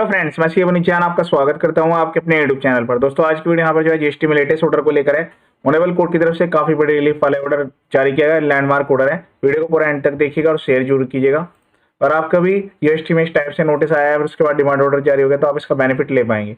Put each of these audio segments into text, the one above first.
Hello friends, मैं सी जान आपका स्वागत करता हूं आपके अपने यूट्यूब चैनल पर। दोस्तों आज की वीडियो यहाँ पर जो है जीएसटी में लेटेस्ट ऑर्डर को लेकर है। ऑनरेबल कोर्ट की तरफ से काफी बड़ी रिलीफ वाले ऑर्डर जारी किया गया, लैंडमार्क ऑर्डर है। वीडियो को पूरा एंड तक देखिएगा और शेयर जरूर कीजिएगा। और आपका भी जीएसटी में इस टाइप से नोटिस आया है और उसके बाद डिमांड ऑर्डर जारी हो गया तो आप इसका बेनिफिट ले पाएंगे।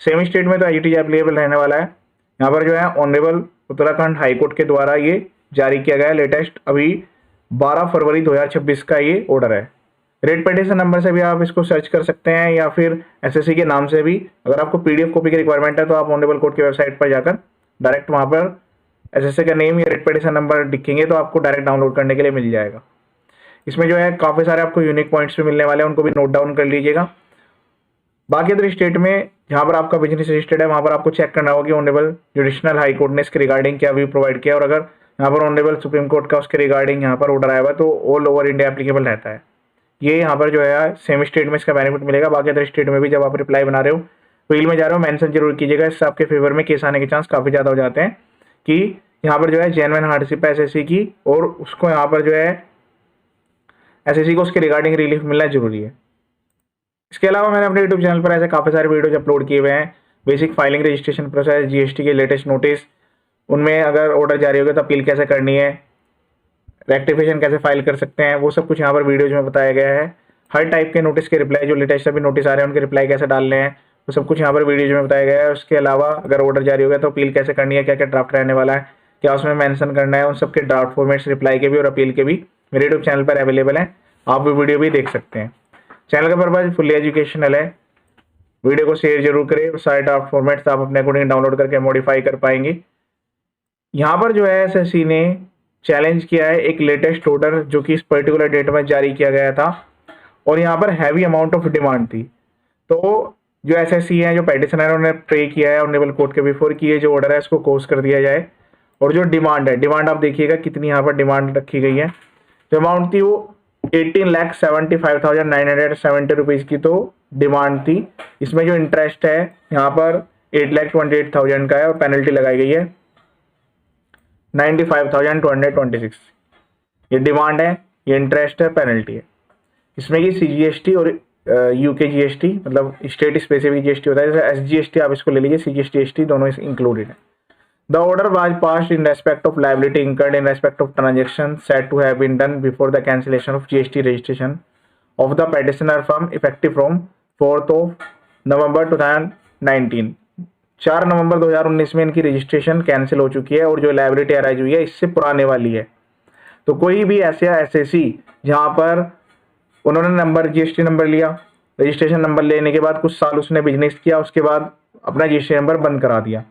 सेम स्टेट में तो आईटीज एप्लीकेबल रहने वाला है। यहाँ पर जो है ऑनरेबल उत्तराखंड हाईकोर्ट के द्वारा ये जारी किया गया है लेटेस्ट, अभी 12 फरवरी 2026 का ये ऑर्डर है। रेट पेटिशन नंबर से भी आप इसको सर्च कर सकते हैं या फिर एसएससी के नाम से भी। अगर आपको पीडीएफ कॉपी की रिक्वायरमेंट है तो आप ऑनरेबल कोर्ट की वेबसाइट पर जाकर डायरेक्ट वहां पर एसएससी का नेम या रेट पेटिशन नंबर दिखेंगे तो आपको डायरेक्ट डाउनलोड करने के लिए मिल जाएगा। इसमें जो है काफी सारे आपको यूनिक पॉइंट्स भी मिलने वाले हैं, उनको भी नोट डाउन कर लीजिएगा। बाकी अदर स्टेट में जहां पर आपका बिजनेस रजिस्टर्ड है वहां पर आपको चेक करना होगा कि ऑनरेबल जुडिशनल हाई कोर्ट ने इसके रिगार्डिंग क्या व्यू प्रोवाइड किया, और अगर यहाँ पर ऑनरेबल सुप्रीम कोर्ट का उसके रिगार्डिंग यहाँ पर ऑर्डर आया हुआ तो ऑल ओवर इंडिया एप्लीकेबल रहता है। ये यहाँ पर जो है सेम स्टेट में इसका बेनिफिट मिलेगा। बाकी अदर स्टेट में भी जब आप रिप्लाई बना रहे हो, फील्ड में जा रहे हो, मेंशन जरूर कीजिएगा। इससे आपके फेवर में केस आने के चांस काफी ज्यादा हो जाते हैं कि यहाँ पर जो है जेन्युइन हार्डशिप है एसएससी की, और उसको यहाँ पर जो है एसएससी को उसके रिगार्डिंग रिलीफ मिलना जरूरी है। इसके अलावा मैंने अपने यूट्यूब चैनल पर ऐसे काफी सारे वीडियोज अपलोड किए हुए हैं। Basic filing registration process, GST के लेटेस्ट नोटिस, उनमें अगर ऑर्डर जारी हो गया तो अपील कैसे करनी है, रेक्टिफिकेशन कैसे फाइल कर सकते हैं, वो सब कुछ यहाँ पर वीडियोज में बताया गया है। हर टाइप के नोटिस के रिप्लाई, जो लेटेस्ट अभी नोटिस आ रहे हैं उनके रिप्लाई कैसे डालने हैं, वो सब कुछ यहाँ पर वीडियोज में बताया गया है। उसके अलावा अगर ऑर्डर जारी हो गया तो अपील कैसे करनी है, क्या क्या ड्राफ्ट रहने वाला है, क्या उसमें मेंशन करना है, उन सबके ड्राफ्ट फॉर्मेट्स रिप्लाई के भी और अपील के भी मेरे यूट्यूब चैनल पर अवेलेबल है। आप वो वीडियो भी देख सकते हैं। चैनल का पर्पज फुली एजुकेशनल है। वीडियो को शेयर जरूर करें। सारे ड्राफ्ट फॉर्मेट्स आप अपने अकॉर्डिंग डाउनलोड करके मॉडिफाई कर पाएंगे। यहाँ पर जो है एसएससी ने चैलेंज किया है एक लेटेस्ट ऑर्डर जो कि इस पर्टिकुलर डेट में जारी किया गया था, और यहाँ पर हैवी अमाउंट ऑफ डिमांड थी। तो जो एसएससी है, जो पेटिशनर है, उन्होंने प्रे किया है ऑनरेबल कोर्ट के बिफोर कि ये जो ऑर्डर है इसको कोर्स कर दिया जाए। और जो डिमांड है, डिमांड आप देखिएगा कितनी यहाँ पर डिमांड रखी गई है। जो अमाउंट थी वो 18,75,970 रुपीज की तो डिमांड थी। इसमें जो इंटरेस्ट है यहाँ पर 8,28,000 का है और पेनल्टी लगाई गई है 95,226। ये डिमांड है, ये इंटरेस्ट है, पेनल्टी है। इसमें की सीजीएसटी और यूके जीएसटी, मतलब स्टेट स्पेसिफिक जीएसटी होता है, जैसे एसजीएसटी आप इसको ले लीजिए, सीजीएसटी एसटी दोनों इंक्लूडेड है। The order was passed in respect of liability incurred in respect of transaction said to have been done before the cancellation of GST registration of the petitioner firm effective from 4 नवंबर 2019। 4 नवंबर 2019 में इनकी registration cancel हो चुकी है और जो liability arise हुई है इससे पुराने वाली है। तो कोई भी ऐसा एसएससी जहां पर उन्होंने नंबर जीएसटी नंबर लिया, रजिस्ट्रेशन नंबर लेने के बाद कुछ साल उसने बिजनेस किया, उसके बाद अपना जीएसटी नंबर बंद करा दिया।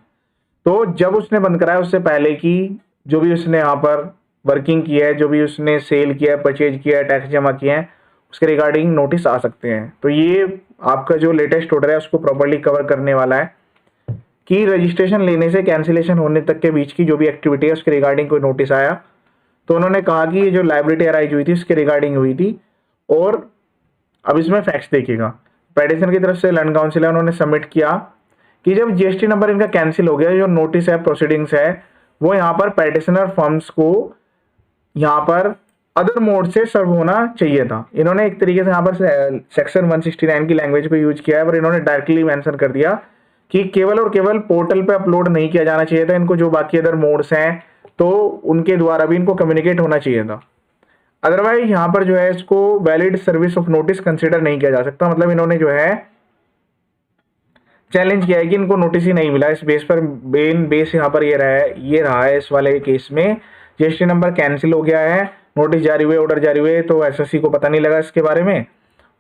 तो जब उसने बंद कराया उससे पहले की जो भी उसने यहाँ पर वर्किंग की है, जो भी उसने सेल किया, परचेज किया, टैक्स जमा किए हैं, उसके रिगार्डिंग नोटिस आ सकते हैं। तो ये आपका जो लेटेस्ट ऑर्डर है उसको प्रॉपर्ली कवर करने वाला है कि रजिस्ट्रेशन लेने से कैंसिलेशन होने तक के बीच की जो भी एक्टिविटी है उसके रिगार्डिंग कोई नोटिस आया तो उन्होंने कहा कि ये जो लायबिलिटी अराइज हुई थी उसके रिगार्डिंग हुई थी। और अब इसमें फैक्ट्स देखिएगा, पेटिशन की तरफ से लैंड काउंसिल है, उन्होंने सबमिट किया कि जब जीएसटी नंबर इनका कैंसिल हो गया, जो नोटिस है, प्रोसीडिंग्स है, वो यहाँ पर पेटिशनर फर्म्स को यहाँ पर अदर मोड से सर्व होना चाहिए था। इन्होंने एक तरीके से यहाँ पर सेक्शन 169 की लैंग्वेज को यूज किया है, पर इन्होंने डायरेक्टली मेंशन कर दिया कि केवल और केवल पोर्टल पे अपलोड नहीं किया जाना चाहिए था इनको, जो बाकी अदर मोड्स हैं तो उनके द्वारा भी इनको कम्युनिकेट होना चाहिए था। अदरवाइज यहाँ पर जो है इसको valid service of notice consider नहीं किया जा सकता। मतलब इन्होंने जो है चैलेंज किया है कि इनको नोटिस ही नहीं मिला। इस बेस पर मेन बेस यहाँ पर ये रहा है इस वाले केस में, जीएसटी नंबर कैंसिल हो गया है, नोटिस जारी हुए, ऑर्डर जारी हुए, तो एसएससी को पता नहीं लगा इसके बारे में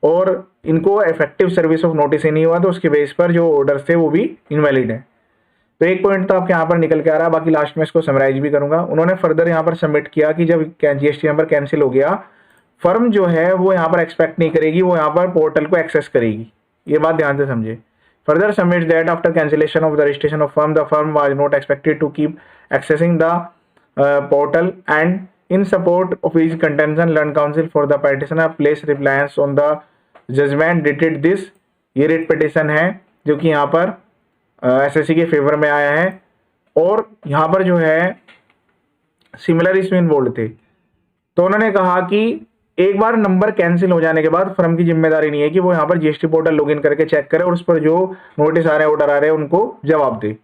और इनको इफेक्टिव सर्विस ऑफ नोटिस ही नहीं हुआ, तो उसके बेस पर जो ऑर्डर्स थे वो भी इनवैलिड है। तो एक पॉइंट तो आपके यहाँ पर निकल के आ रहा है, बाकी लास्ट में इसको समराइज भी करूंगा। उन्होंने फर्दर यहाँ पर सबमिट किया कि जब जीएसटी नंबर कैंसिल हो गया, फर्म जो है वो यहाँ पर एक्सपेक्ट नहीं करेगी, वो यहाँ पर पोर्टल को एक्सेस करेगी। ये बात ध्यान से समझे। Further submit that after cancellation of the registration of firm, the firm was not expected to keep accessing the portal and in support of is contention learned counsel for the petitioner place reliance on the judgment dated this. ये writ petition है जो कि यहाँ पर SSC के favour में आया है, और यहाँ पर जो है सिमिलर इसमें इन्वॉल्व थे। तो उन्होंने कहा कि एक बार नंबर कैंसिल हो जाने के बाद फर्म की जिम्मेदारी नहीं है कि वो यहाँ पर जीएसटी पोर्टल लॉगिन करके चेक करे और उस पर जो नोटिस आ रहे हैं, ऑर्डर आ रहे हैं, उनको जवाब दे।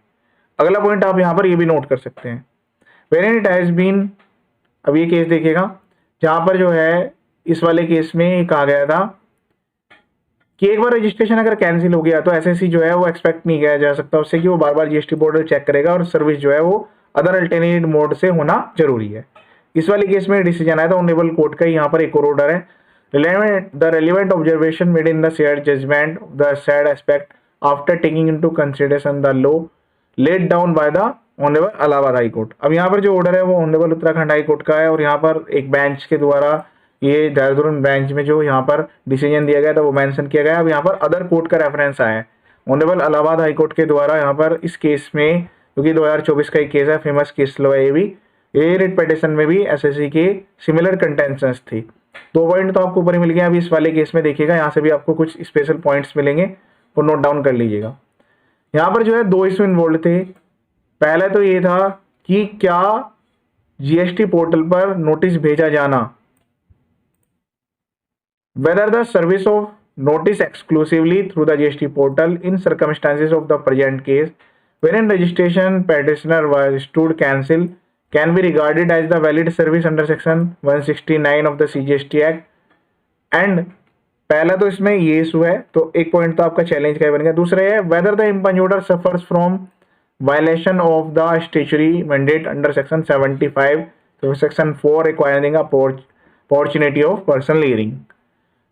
अगला पॉइंट आप यहाँ पर ये भी नोट कर सकते हैं, वेन इट हैज बीन, अब ये केस देखिएगा जहां पर जो है इस वाले केस में कहा गया था कि एक बार रजिस्ट्रेशन अगर कैंसिल हो गया तो एसएससी जो है वो एक्सपेक्ट नहीं किया जा सकता उससे कि वो बार बार जीएसटी पोर्टल चेक करेगा और सर्विस जो है वो अदर अल्टरनेट मोड से होना जरूरी है। इस वाले केस में डिसीजन आया था ऑनरेबल कोर्ट का, यहाँ पर एक और ऑर्डर है, the relevant observation made in the share judgement the said aspect after taking into consideration the law laid down by the honourable Allahabad high court. अब यहाँ पर जो ऑर्डर है वो ऑनरेबल उत्तराखंड हाई कोर्ट का है और यहाँ पर एक बेंच के द्वारा ये देहरादून बेंच में जो यहाँ पर डिसीजन दिया गया था वो मेंशन किया गया। अब यहाँ पर अदर कोर्ट का रेफरेंस आया है ऑनरेबल इलाहाबाद हाई कोर्ट के द्वारा यहाँ पर इस केस में, क्योंकि 2024 का एक केस है, फेमस केस लो है ये भी, ये रिट पिटीशन में भी एसएससी के सिमिलर कंटेंशंस थी। 2 पॉइंट तो आपको ऊपर ही मिल गया। अभी इस वाले केस में देखिएगा यहाँ से भी आपको कुछ स्पेशल पॉइंट्स मिलेंगे, वो नोट डाउन कर लीजिएगा। यहाँ पर जो है 2 इशू इन्वॉल्व थे। पहला तो ये था कि क्या जीएसटी पोर्टल पर नोटिस भेजा जाना, whether the service of notice exclusively through the GST portal in circumstances of the present case wherein registration petitioner was stood cancel can be regarded as the valid service under section 169 of the CGST Act। And पहला तो इसमें ये issue है, तो एक point तो आपका challenge का बन गया। दूसरा है whether the impunged order suffers from violation of the statutory mandate under section 75 तो section 4 requiring a opportunity of personal hearing।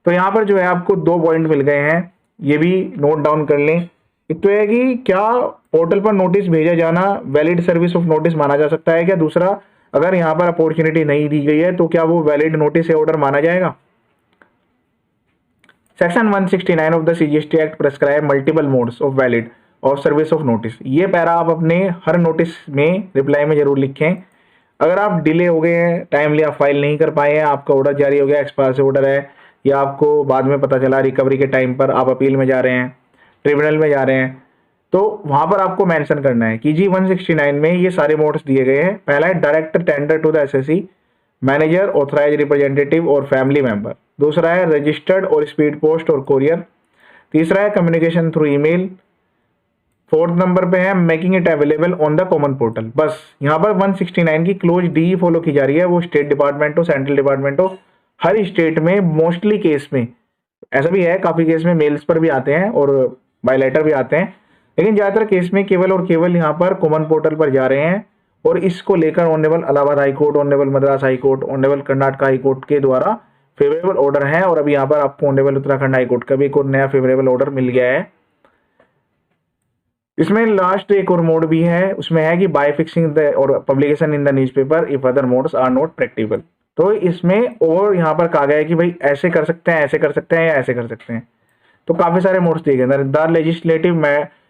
तो यहाँ पर जो है आपको 2 पॉइंट मिल गए हैं, ये भी नोट डाउन कर लें। एक तो है कि क्या पोर्टल पर नोटिस भेजा जाना वैलिड सर्विस ऑफ नोटिस माना जा सकता है क्या, दूसरा अगर यहाँ पर अपॉर्चुनिटी नहीं दी गई है तो क्या वो वैलिड नोटिस या ऑर्डर माना जाएगा। Section 169 of the CGST act prescribe multiple modes of valid और सर्विस ऑफ नोटिस। ये पैरा आप अपने हर नोटिस में रिप्लाई में जरूर लिखें। अगर आप डिले हो गए हैं, टाइमली आप फाइल नहीं कर पाए हैं, आपका ऑर्डर जारी हो गया, एक्सपायर से ऑर्डर है, या आपको बाद में पता चला रिकवरी के टाइम पर आप अपील में जा रहे हैं, ट्रिब्यूनल में जा रहे हैं, तो वहां पर आपको मेंशन करना है कि जी 169 में ये सारे मोड्स दिए गए हैं। पहला है direct tender to the SSC, manager, authorise representative और फैमिली मेंबर। दूसरा है रजिस्टर्ड और स्पीड पोस्ट और कोरियर। तीसरा है communication through email. 4th number पे है making it available on the common portal. बस यहाँ पर 169 की क्लोज डी फॉलो की जा रही है, वो स्टेट डिपार्टमेंट हो, सेंट्रल डिपार्टमेंट हो, हर स्टेट में मोस्टली केस में ऐसा भी है, काफी केस में मेल्स पर भी आते हैं और बाय लेटर भी आते हैं, लेकिन ज्यादातर केस में केवल और केवल यहाँ पर कॉमन पोर्टल पर जा रहे हैं। और इसको लेकर honourable Allahabad high court, honourable Madras high court, honourable Karnataka high court के द्वारा फेवरेबल ऑर्डर है। और अभी यहाँ पर आपको ऑनरेबल उत्तराखंड हाई कोर्ट का भी एक और नया फेवरेबल ऑर्डर मिल गया है। इसमें लास्ट एक और मोड भी है, उसमें है कि बाय फिक्सिंग द और publication in the newspaper if other modes are not practical. तो इसमें और यहाँ पर कहा गया है कि भाई ऐसे कर सकते हैं, ऐसे कर सकते हैं या ऐसे कर सकते हैं। तो काफी सारे मोड्स दिए गए। The legislative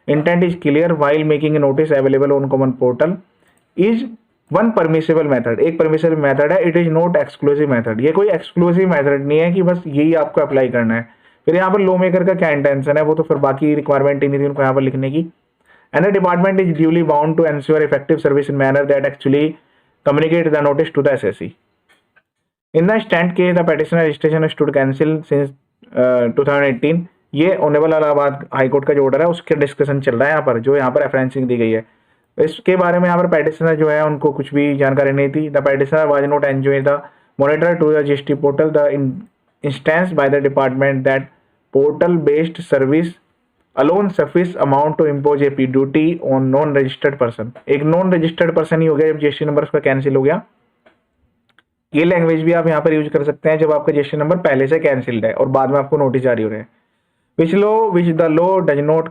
intent is clear while making a notice available on common portal is one permissible method. एक परमिसेबल मेथड है, it is not exclusive method. ये कोई एक्सक्लूसिव मेथड नहीं है कि बस यही आपको अप्लाई करना है। फिर यहाँ पर लॉ मेकर का क्या इंटेंशन है, वो तो फिर बाकी रिक्वायरमेंट ही नहीं थी उनको यहाँ पर लिखने की। And the department is duly bound to ensure effective service in manner that actually communicate the notice to the SSC. In the stand case the petitioner registration stood cancel since 2018। ये honourable Allahabad high court का जो order है उसके discussion चल रहा है यहाँ पर, जो यहाँ पर रेफरेंसिंग दी गई है। इसके बारे में यहाँ पर पेटिशनर जो है उनको कुछ भी जानकारी नहीं थी। The petitioner was not enjoy the monitor to the GST portal the instance by the department that portal based service alone suffice amount to impose a duty on non registered person. एक non registered person ही हो गया जब GST number उसका cancel हो गया। ये language भी आप यहाँ पर यूज कर सकते हैं जब आपका जीएसटी नंबर पहले से कैंसिल्ड है और बाद में आपको नोटिस जारी हो रहे हैं। which the law does not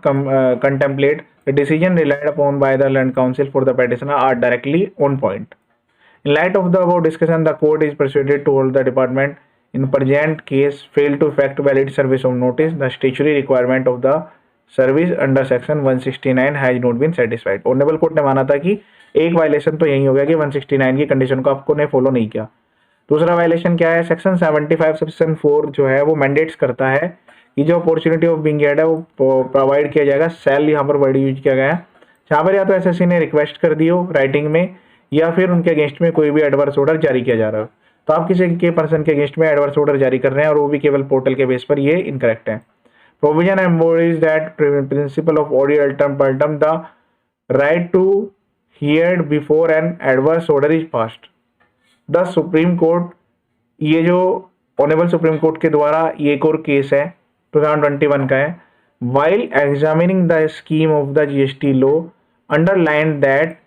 contemplate the decision relied upon by the land council for the petitioner are directly on point. In light of the above discussion, the court is persuaded to hold the department in present case failed to effect valid service of notice. The statutory requirement of the service under section 169 has not been satisfied. Honourable court ने माना था कि एक violation तो यही हो गया कि 169 की कंडीशन को आपको ने फॉलो नहीं किया। दूसरा वायलेशन क्या है, सेक्शन 75 सेक्शन 4 जो है वो मैंडेट्स करता है कि जो अपॉर्चुनिटी ऑफ बिंग एड है वो प्रोवाइड किया जाएगा। सेल यहाँ पर वर्ड यूज किया गया है, जहाँ पर या तो एसएससी ने रिक्वेस्ट कर दी हो राइटिंग में या फिर उनके अगेंस्ट में कोई भी एडवर्स ऑर्डर जारी किया जा रहा हो। तो आप किसी के पर्सन के अगेंस्ट में एडवर्स ऑर्डर जारी कर रहे हैं और वो भी केवल पोर्टल के बेस पर, ये इनकरेक्ट है। Provision embodies that principle of audi alteram partem the right to hear before an adverse order is passed. The Supreme Court, ये जो ऑनरेबल सुप्रीम कोर्ट के द्वारा ये एक और केस है 2021 का है, while examining the scheme of the GST law underline that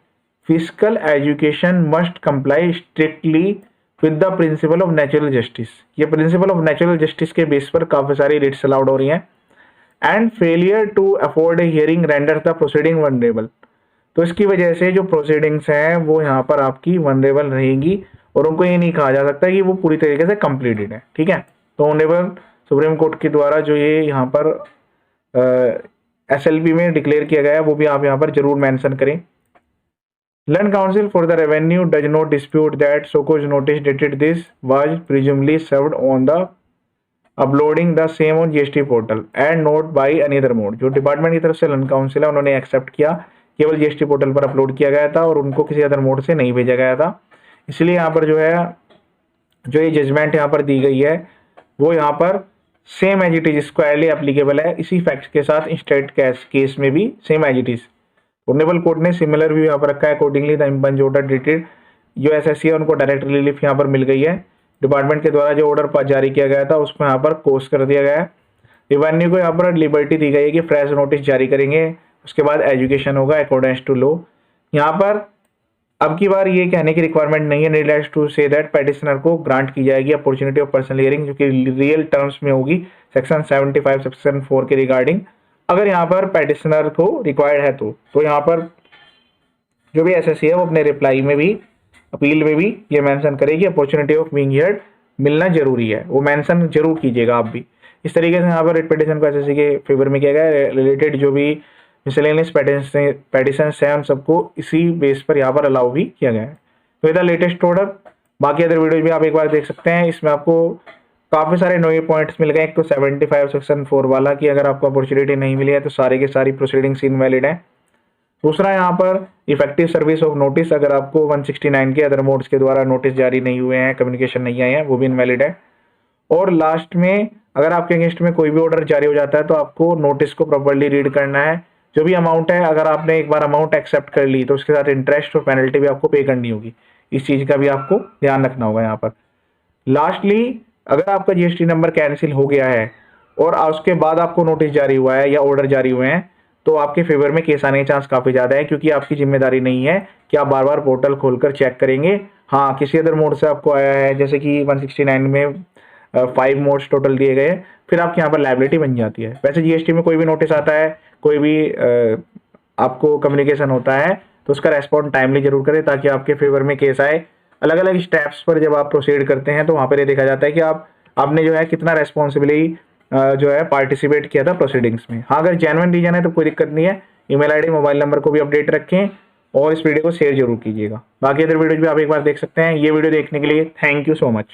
physical education must comply strictly with the principle of natural justice. ये प्रिंसिपल ऑफ नेचुरल जस्टिस के बेस पर काफी सारी रिट्स अलाउड हो रही हैं। And failure to afford a hearing render the proceeding vulnerable. तो इसकी वजह से जो प्रोसीडिंग्स हैं वो यहाँ पर आपकी वनरेबल रहेंगी और उनको ये नहीं कहा जा सकता कि वो पूरी तरीके से कंप्लीटेड है, ठीक है। तो ऑनरेबल सुप्रीम कोर्ट के द्वारा जो ये यहाँ पर SLP में डिक्लेयर किया गया है वो भी आप यहाँ पर जरूर मेंशन करें। Land Council for the Revenue does not dispute that so-called notice dated this was presumably served on the uploading the same on GST portal and not by any other mode। जो department की तरफ से land council है उन्होंने accept किया, केवल GST portal पर upload किया गया था और उनको किसी अदर मोड से नहीं भेजा गया था। इसलिए यहाँ पर जो है जो ये जजमेंट यहाँ पर दी गई है वो यहाँ पर same as it is squarely applicable है। इसी फैक्ट के साथ इंस्टेट केस में भी same as it is. Honourable court ने सिमिलर व्यू यहाँ पर रखा है। Accordingly the impugned order dated, जो SSC है उनको डायरेक्ट रिलीफ यहाँ पर मिल गई है। डिपार्टमेंट के द्वारा जो ऑर्डर जारी किया गया था उसको यहाँ पर कोर्स कर दिया गया है। रेवेन्यू को यहाँ पर लिबर्टी दी गई है कि फ्रेश नोटिस जारी करेंगे, उसके बाद एजुकेशन होगा अकॉर्डिंग टू लॉ। यहाँ पर अब की बार ये कहने की रिक्वायरमेंट नहीं है, needless to say that petitioner को ग्रांट की जाएगी अपॉर्चुनिटी ऑफ पर्सनल हियरिंग, जो कि रियल टर्म्स में होगी सेक्शन 75 सेक्शन 4 के रिगार्डिंग। अगर यहाँ पर पेटिशनर को रिक्वायर्ड है तो यहाँ पर जो भी SSC है वो अपने रिप्लाई में भी, अपील में भी ये मेंशन करेगी अपॉर्चुनिटी ऑफ बीइंग हियर्ड मिलना जरूरी है, वो मेंशन जरूर कीजिएगा आप भी। इस तरीके से यहाँ पर रिट पिटिशन को SSC के फेवर में किया गया है। रिलेटेड जो भी मिसलेनियस पेटिशन है उन सबको इसी बेस पर यहाँ पर अलाउ भी किया गया है। तो ये था लेटेस्ट ऑर्डर। बाकी अदर वीडियोज भी आप एक बार देख सकते हैं, इसमें आपको काफ़ी सारे नए पॉइंट्स मिल गए। एक तो 75 सेक्शन 4 वाला कि अगर आपको अपॉर्चुनिटी नहीं मिली है तो सारे के सारी प्रोसीडिंग्स इनवैलिड है। दूसरा यहाँ पर इफेक्टिव सर्विस ऑफ नोटिस, अगर आपको 169 के अदर मोड्स के द्वारा नोटिस जारी नहीं हुए हैं, कम्युनिकेशन नहीं आए हैं, वो भी इनवैलिड है। और लास्ट में अगर आपके अगेंस्ट में कोई भी ऑर्डर जारी हो जाता है तो आपको नोटिस को प्रॉपर्ली रीड करना है। जो भी अमाउंट है, अगर आपने एक बार अमाउंट एक्सेप्ट कर ली तो उसके साथ इंटरेस्ट और पेनल्टी भी आपको पे करनी होगी। इस चीज़ का भी आपको ध्यान रखना होगा यहाँ पर। लास्टली, अगर आपका GST नंबर कैंसिल हो गया है और उसके बाद आपको नोटिस जारी हुआ है या ऑर्डर जारी हुए हैं तो आपके फेवर में केस आने के चांस काफ़ी ज़्यादा है, क्योंकि आपकी जिम्मेदारी नहीं है कि आप बार बार पोर्टल खोलकर चेक करेंगे। हाँ, किसी अदर मोड से आपको आया है, जैसे कि 169 में 5 मोड्स टोटल दिए गए, फिर आपके यहाँ पर लायबिलिटी बन जाती है। वैसे GST में कोई भी नोटिस आता है, कोई भी आपको कम्युनिकेशन होता है तो उसका रेस्पॉन्ड टाइमली जरूर करें ताकि आपके फेवर में केस आए। अलग अलग स्टेप्स पर जब आप प्रोसीड करते हैं तो वहाँ पर ये देखा जाता है कि आपने जो है कितना रेस्पॉन्सिबली जो है पार्टिसिपेट किया था प्रोसीडिंग्स में। हाँ, अगर जेन्युइन रीजन है तो कोई दिक्कत नहीं है। ईमेल आईडी, मोबाइल नंबर को भी अपडेट रखें और इस वीडियो को शेयर जरूर कीजिएगा। बाकी अदर वीडियो भी आप एक बार देख सकते हैं। ये वीडियो देखने के लिए थैंक यू सो मच।